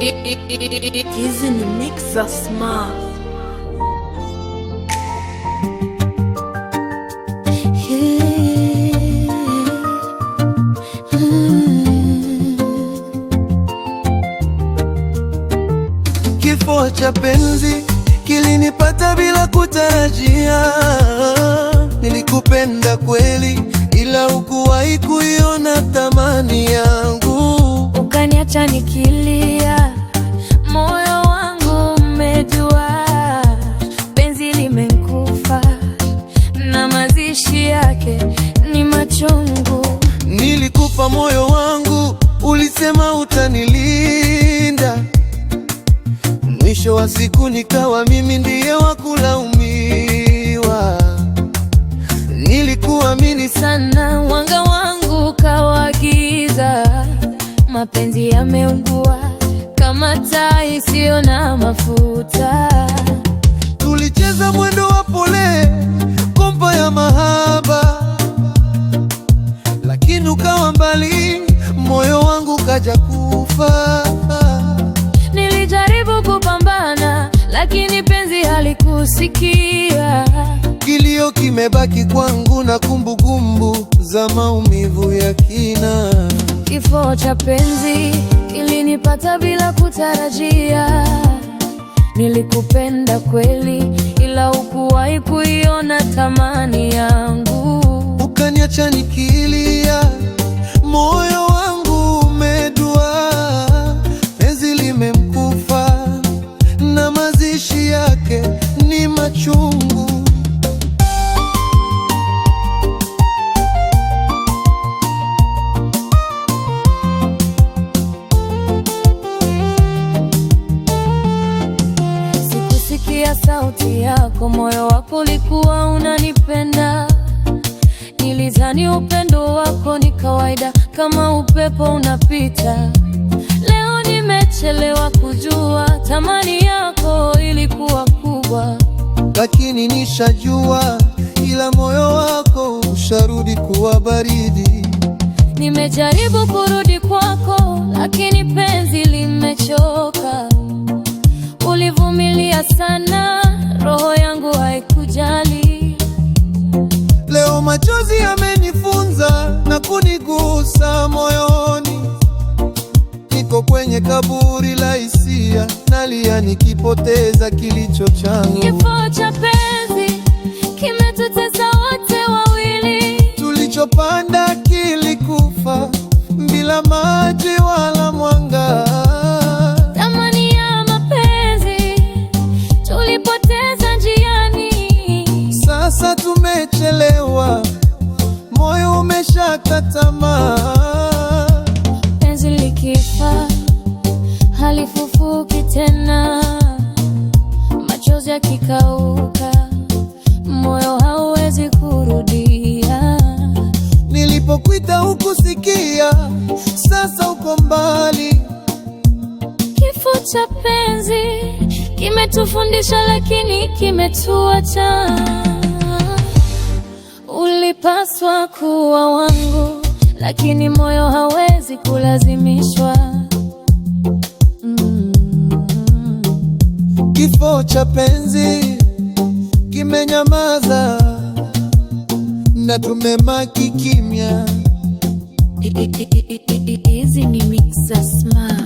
He's in the mix of smart. Kifo cha penzi kilinipata bila kutarajia. Nilikupenda kweli, ila hukuwahi kuiona thamani yangu. Ukaniacha nikilia, moyo wangu umejua penzi limenkufa, na mazishi yake ni machungu. Nilikupa moyo wangu, ulisema utanilinda. Mwisho wa siku nikawa mimi ndiye wa kulaumiwa. Nilikuamini sana, wanga wangu kawagiza. Mapenzi yameungua kama taa isiyo na mafuta. Tulicheza mwendo wa pole, kompa ya mahaba, lakini ukawa mbali, moyo wangu kaja kufa. Nilijaribu kupambana, lakini penzi halikusikia. Kilio kimebaki kwangu na kumbukumbu za maumivu ya kina. Kifo cha penzi kilinipata bila kutarajia. Nilikupenda kweli, ila hukuwahi kuiona thamani yangu. Ukaniacha nikilia, moyo wangu umedua. Penzi limemkufa, na mazishi yake ni machungu. Sikusikia sauti yako, moyo wako ulikuwa unanipenda. Nilidhani upendo wako ni kawaida, kama upepo unapita. Leo nimechelewa kujua, thamani yako ilikuwa kubwa. Lakini nishajua, ila moyo wako usharudi kuwa baridi. Nimejaribu kurudi kwako, lakini penzi limechoka. Ulivumilia sana, roho yangu haikujali. Leo machozi yamenifunza na kunigusa moyoni. Niko kwenye kaburi la hisia, nalia nikipoteza kilicho changu. Kifo cha penzi kimetutesa wote wawili. Tulichopanda kilikufa bila maji wala mwanga. Thamani ya mapenzi tulipoteza njiani. Sasa tumechelewa, moyo umeshakata tamaa. Penzi likifa halifufuki tena. Machozi yakikauka, moyo hauwezi kurudia. Nilipokuita hukusikia, sasa uko mbali. Kifo cha penzi kimetufundisha, lakini kimetuacha. Ulipaswa kuwa wangu, lakini moyo hawezi kulazimishwa. Kifo cha penzi kimenyamaza, na tumebaki kimya. Hizi ni mix za smart.